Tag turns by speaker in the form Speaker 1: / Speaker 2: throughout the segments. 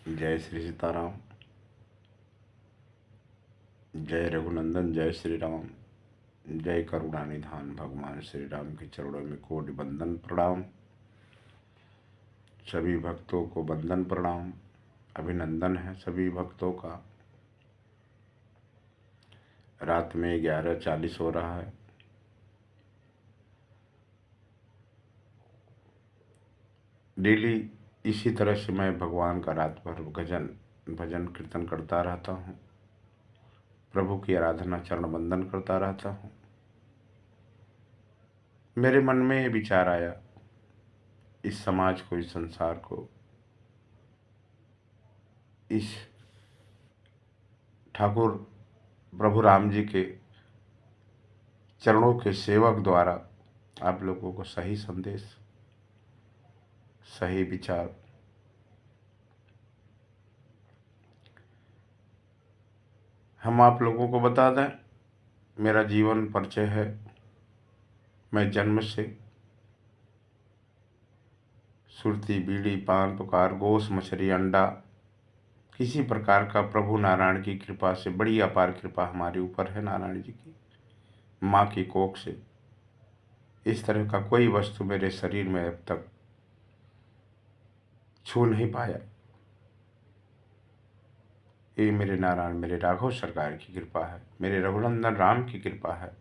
Speaker 1: जय श्री सीताराम। जय रघुनंदन, जय श्री राम। जय करुणा निधान भगवान श्री राम के चरणों में कोटि बंदन प्रणाम। सभी भक्तों को बंदन प्रणाम, अभिनंदन है सभी भक्तों का। रात में 11:40 हो रहा है। डेली इसी तरह से मैं भगवान का रात भर भजन कीर्तन करता रहता हूँ, प्रभु की आराधना चरण बंदन करता रहता हूँ। मेरे मन में ये विचार आया, इस समाज को, इस संसार को, इस ठाकुर प्रभु राम जी के चरणों के सेवक द्वारा आप लोगों को सही संदेश, सही विचार, हम आप लोगों को बता दें। मेरा जीवन परिचय है। मैं जन्म से सुरती, बीड़ी, पान, पुकार, गोश, मछली, अंडा, किसी प्रकार का प्रभु नारायण की कृपा से, बड़ी अपार कृपा हमारे ऊपर है नारायण जी की, माँ की कोख से इस तरह का कोई वस्तु मेरे शरीर में अब तक छू नहीं पाया। ये मेरे नारायण, मेरे राघव सरकार की कृपा है, मेरे रघुनंदन राम की कृपा है।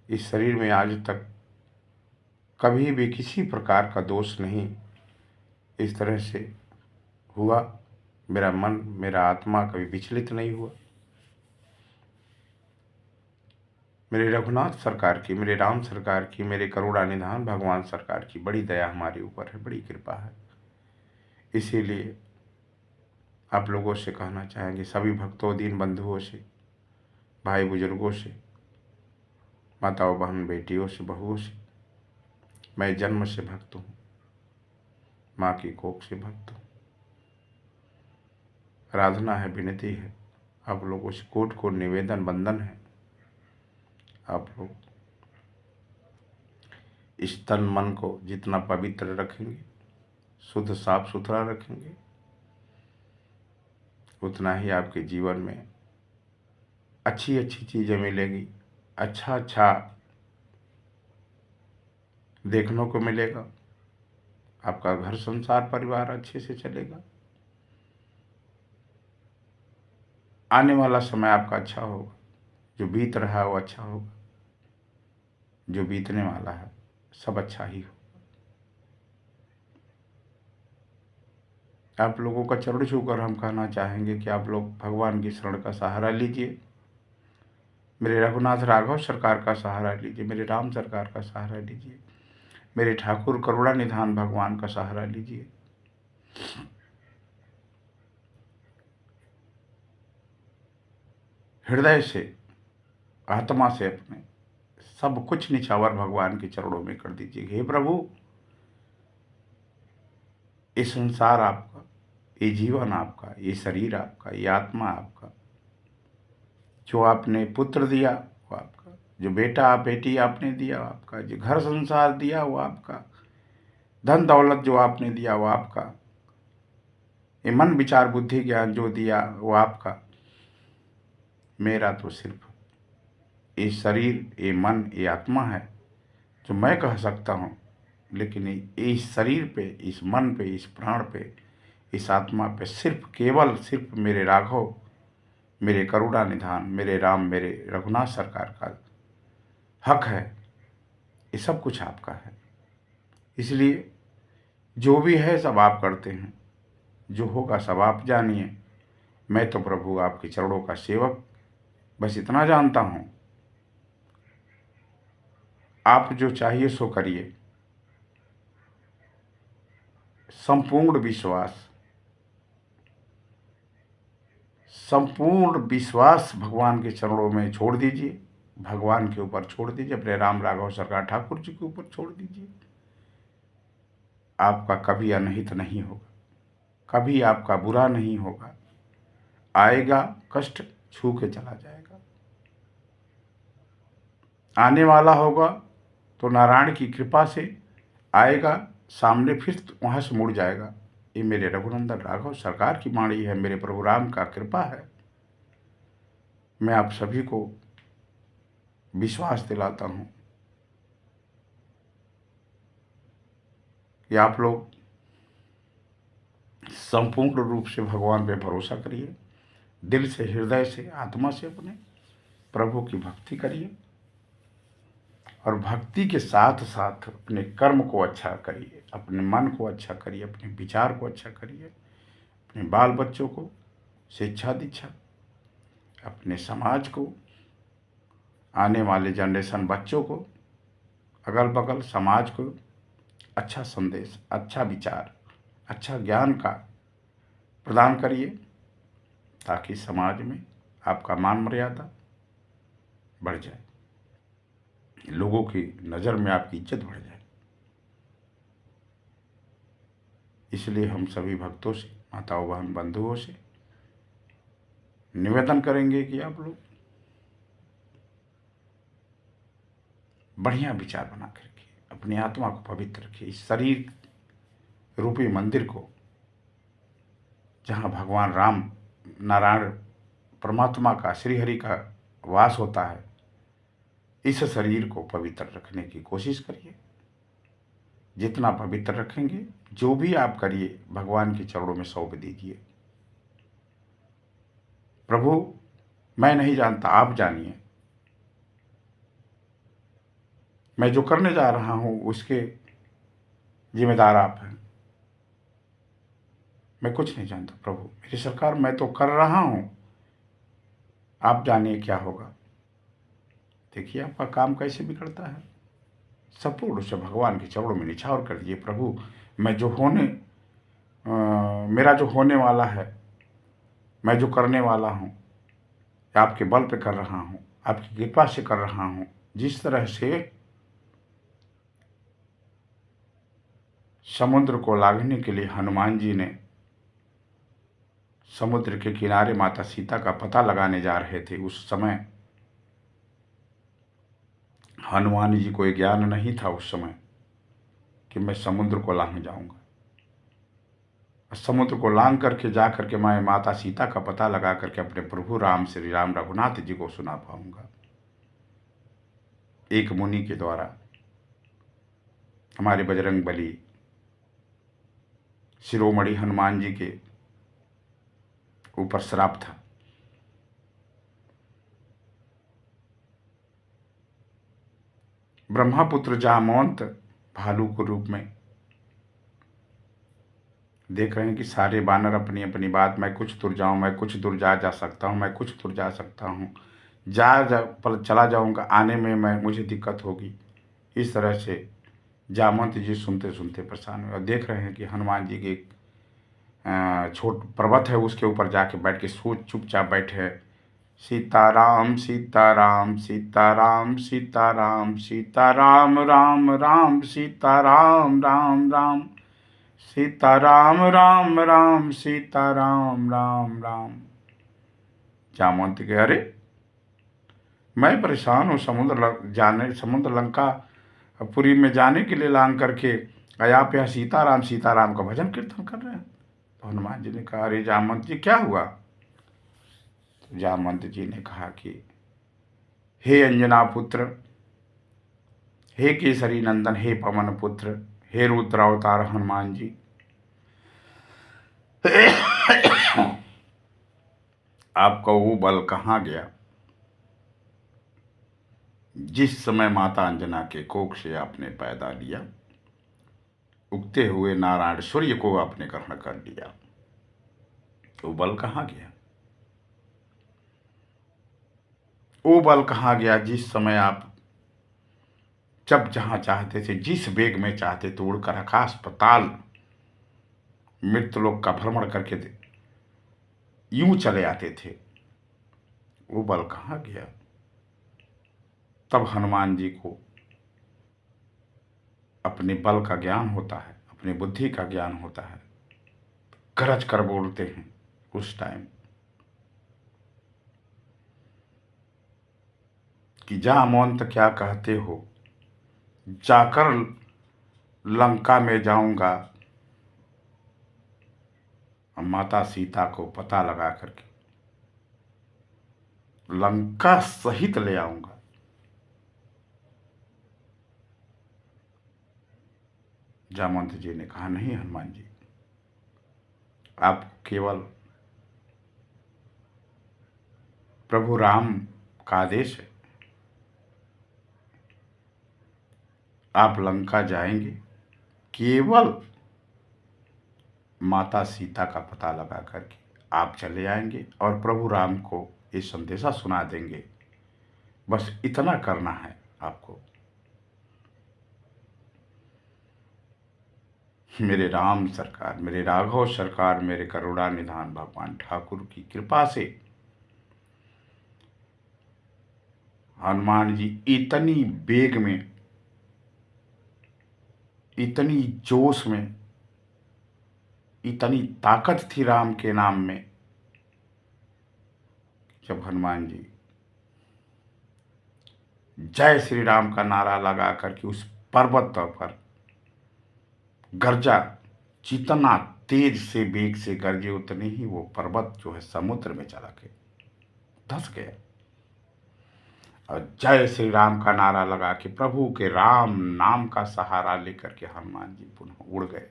Speaker 1: इस शरीर में आज तक कभी भी किसी प्रकार का दोष नहीं इस तरह से हुआ। मेरा मन, मेरा आत्मा कभी विचलित नहीं हुआ। मेरे रघुनाथ सरकार की, मेरे राम सरकार की, मेरे करुणा निधान भगवान सरकार की बड़ी दया हमारे ऊपर है, बड़ी कृपा है। इसीलिए आप लोगों से कहना चाहेंगे, सभी भक्तों, दीन बंधुओं से, भाई बुजुर्गों से, माताओं, बहन, बेटियों से, बहुओं से, मैं जन्म से भक्त हूँ, माँ की कोख से भक्त हूँ। आराधना है, विनती है, आप लोगों से कोट को निवेदन बंधन है। आप लोग इस तन मन को जितना पवित्र रखेंगे, शुद्ध साफ सुथरा रखेंगे, उतना ही आपके जीवन में अच्छी अच्छी चीज़ें मिलेगी, अच्छा अच्छा देखने को मिलेगा। आपका घर संसार परिवार अच्छे से चलेगा। आने वाला समय आपका अच्छा होगा। जो बीत रहा है वो अच्छा होगा, जो बीतने वाला है सब अच्छा ही हो। आप लोगों का चरण छूकर हम कहना चाहेंगे कि आप लोग भगवान की शरण का सहारा लीजिए, मेरे रघुनाथ राघव सरकार का सहारा लीजिए, मेरे राम सरकार का सहारा लीजिए, मेरे ठाकुर करुणा निधान भगवान का सहारा लीजिए। हृदय से, आत्मा से अपने सब कुछ निछावर भगवान के चरणों में कर दीजिए। हे प्रभु, ये संसार आपका, ये जीवन आपका, ये शरीर आपका, ये आत्मा आपका। जो आपने पुत्र दिया वो आपका, जो बेटा बेटी आपने दिया वो आपका, जो घर संसार दिया वो आपका, धन दौलत जो आपने दिया वो आपका, ये मन विचार बुद्धि ज्ञान जो दिया वो आपका। मेरा तो सिर्फ ये शरीर, ये मन, ये आत्मा है जो मैं कह सकता हूँ, लेकिन इस शरीर पे, इस मन पे, इस प्राण पे, इस आत्मा पे सिर्फ केवल सिर्फ मेरे राघव, मेरे करुणा निधान, मेरे राम, मेरे रघुनाथ सरकार का हक है। ये सब कुछ आपका है। इसलिए जो भी है सब आप करते हैं, जो होगा सब आप जानिए। मैं तो प्रभु आपके चरणों का सेवक बस इतना जानता हूँ, आप जो चाहिए सो करिए। संपूर्ण विश्वास, संपूर्ण विश्वास भगवान के चरणों में छोड़ दीजिए, भगवान के ऊपर छोड़ दीजिए, अपने राम राघव सरकार ठाकुर जी के ऊपर छोड़ दीजिए। आपका कभी अनहित नहीं होगा, कभी आपका बुरा नहीं होगा। आएगा कष्ट, छू के चला जाएगा। आने वाला होगा तो नारायण की कृपा से आएगा, सामने फिर वहाँ से मुड़ जाएगा। ये मेरे रघुनंदन राघव सरकार की वाणी है, मेरे प्रभु राम का कृपा है। मैं आप सभी को विश्वास दिलाता हूँ कि आप लोग संपूर्ण रूप से भगवान पे भरोसा करिए, दिल से, हृदय से, आत्मा से अपने प्रभु की भक्ति करिए और भक्ति के साथ साथ अपने कर्म को अच्छा करिए, अपने मन को अच्छा करिए, अपने विचार को अच्छा करिए, अपने बाल बच्चों को शिक्षा दीक्षा, अपने समाज को, आने वाले जनरेशन बच्चों को, अगल बगल समाज को अच्छा संदेश, अच्छा विचार, अच्छा ज्ञान का प्रदान करिए ताकि समाज में आपका मान मर्यादा बढ़ जाए, लोगों की नज़र में आपकी इज्जत बढ़ जाए। इसलिए हम सभी भक्तों से, माताओं बहन बंधुओं से निवेदन करेंगे कि आप लोग बढ़िया विचार बना करके अपनी आत्मा को पवित्र रखिए। इस शरीर रूपी मंदिर को, जहाँ भगवान राम नारायण परमात्मा का, श्री हरि का वास होता है, इस शरीर को पवित्र रखने की कोशिश करिए। जितना पवित्र रखेंगे, जो भी आप करिए भगवान के चरणों में सौंप दीजिए। प्रभु मैं नहीं जानता, आप जानिए, मैं जो करने जा रहा हूँ उसके जिम्मेदार आप हैं। मैं कुछ नहीं जानता प्रभु, मेरी सरकार, मैं तो कर रहा हूँ, आप जानिए क्या होगा। देखिए आपका काम कैसे बिगड़ता है। संपूर्ण से भगवान के चरणों में निछावर कर दिए। प्रभु मैं जो मेरा जो होने वाला है, मैं जो करने वाला हूँ, आपके बल पे कर रहा हूँ, आपकी कृपा से कर रहा हूँ। जिस तरह से समुद्र को लांघने के लिए हनुमान जी ने समुद्र के किनारे माता सीता का पता लगाने जा रहे थे, उस समय हनुमान जी को ये ज्ञान नहीं था उस समय कि मैं समुद्र को लांघ जाऊंगा। समुद्र को लांघ करके जा करके मैं माता सीता का पता लगा करके अपने प्रभु राम, श्री राम रघुनाथ जी को सुना पाऊंगा। एक मुनि के द्वारा हमारे बजरंग बली शिरोमणि हनुमान जी के ऊपर श्राप था। ब्रह्मापुत्र जामवंत भालू के रूप में देख रहे हैं कि सारे बानर अपनी अपनी बात, मैं कुछ दूर जाऊं, मैं कुछ दूर जा सकता हूं, मैं कुछ दूर जा सकता हूं, पर चला जाऊंगा, आने में मुझे दिक्कत होगी। इस तरह से जामवंत जी सुनते सुनते परेशान हुए और देख रहे हैं कि हनुमान जी के एक छोट पर्वत है, उसके ऊपर जाके बैठ के सोच चुपचाप बैठे हैं। सीताराम सीताराम सीताराम सीताराम सीताराम राम राम सीताराम राम राम सीताराम राम राम सीताराम राम राम। जामवंत के अरे मैं परेशान हूँ, समुद्र लंका पुरी में जाने के लिए लांग करके आप यहाँ सीताराम सीताराम का भजन कीर्तन कर रहे हैं। तो हनुमान जी ने कहा अरे जामवंत जी क्या हुआ। तो जामवंत जी ने कहा कि हे अंजना पुत्र, हे केसरी नंदन, हे पवन पुत्र, हे रुद्रावतार हनुमान जी, आपका वो बल कहाँ गया जिस समय माता अंजना के कोख से आपने पैदा लिया, उगते हुए नारायण सूर्य को आपने ग्रहण कर लिया, वो बल कहाँ गया। वो बल कहाँ गया जिस समय आप जब जहां चाहते थे, जिस वेग में चाहते थे उड़कर आकाश पाताल मृत्युलोक का भ्रमण करके यूं चले आते थे, वो बल कहाँ गया। तब हनुमान जी को अपने बल का ज्ञान होता है, अपनी बुद्धि का ज्ञान होता है, गरज कर बोलते हैं उस टाइम कि जामवंत क्या कहते हो, जाकर लंका में जाऊंगा और माता सीता को पता लगा करके लंका सहित ले आऊंगा। जामवंत जी ने कहा, नहीं हनुमान जी, आप केवल प्रभु राम का आदेश है, आप लंका जाएंगे, केवल माता सीता का पता लगा करके आप चले आएंगे और प्रभु राम को ये संदेशा सुना देंगे। बस इतना करना है आपको। मेरे राम सरकार, मेरे राघव सरकार, मेरे करुणा निधान भगवान ठाकुर की कृपा से हनुमान जी इतनी बेग में, इतनी जोश में, इतनी ताकत थी राम के नाम में, जब हनुमान जी जय श्री राम का नारा लगा करके उस पर्वत पर गर्जा, जितना तेज से वेग से गरजे उतने ही वो पर्वत जो है समुद्र में चला के धंस गया। और जय श्री राम का नारा लगा के प्रभु के राम नाम का सहारा लेकर के हनुमान जी पुनः उड़ गए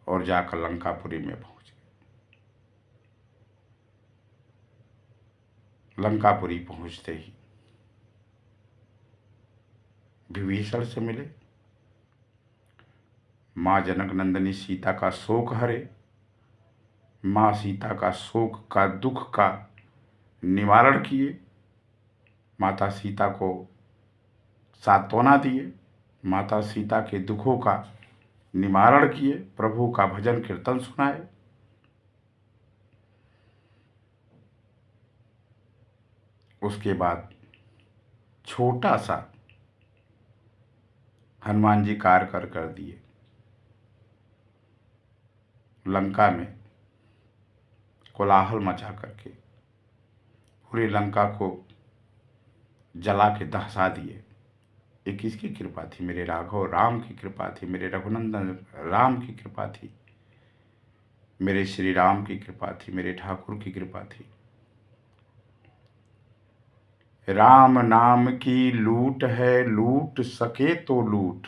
Speaker 1: और जाकर लंकापुरी में पहुंच गए। लंकापुरी पहुंचते ही विभीषण से मिले, माँ जनक नंदिनी सीता का शोक हरे, माँ सीता का शोक का दुख का निवारण किए, माता सीता को सांत्वना दिए, माता सीता के दुखों का निवारण किए, प्रभु का भजन कीर्तन सुनाए। उसके बाद छोटा सा हनुमान जी कार्य कर दिए। लंका में कोलाहल मचा करके पूरी लंका को जला के दहसा दिए। ये किसकी कृपा थी? मेरे राघव राम की कृपा थी, मेरे रघुनंदन राम की कृपा थी, मेरे श्री राम की कृपा थी, मेरे ठाकुर की कृपा थी। राम नाम की लूट है, लूट सके तो लूट,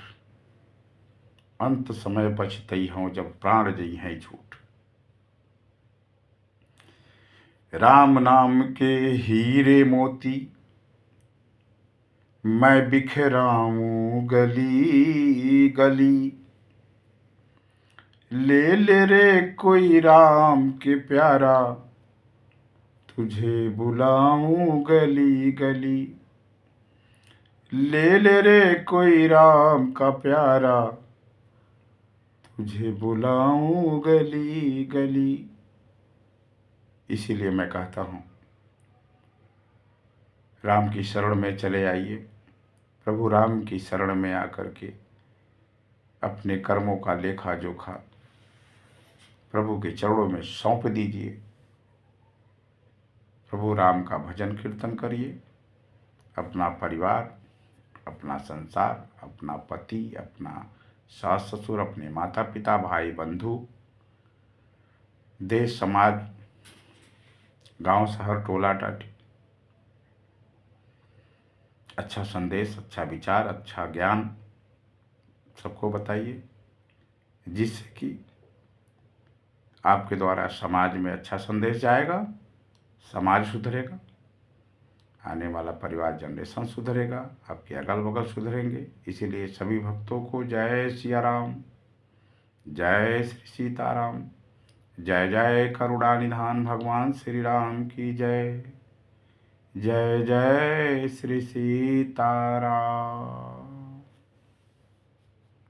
Speaker 1: अंत समय पछतई हूं जब प्राण जई हैं झूठ। राम नाम के हीरे मोती मैं बिखराऊं गली गली, ले रे कोई राम के प्यारा, तुझे बुलाऊं गली गली। ले रे कोई राम का प्यारा, तुझे बुलाऊं गली गली। इसीलिए मैं कहता हूँ, राम की शरण में चले आइए। प्रभु राम की शरण में आकर के अपने कर्मों का लेखा जोखा प्रभु के चरणों में सौंप दीजिए। प्रभु राम का भजन कीर्तन करिए। अपना परिवार, अपना संसार, अपना पति, अपना सास ससुर, अपने माता पिता, भाई बंधु, देश समाज, गांव शहर टोला टाटी, अच्छा संदेश, अच्छा विचार, अच्छा ज्ञान सबको बताइए, जिससे कि आपके द्वारा समाज में अच्छा संदेश जाएगा, समाज सुधरेगा, आने वाला परिवार जनरेशन सुधरेगा, आपके अगल बगल सुधरेंगे। इसीलिए सभी भक्तों को जय सिया राम, जय श्री सीताराम, जय जय करुणा निधान भगवान श्री राम की जय। जय जय श्री सीताराम।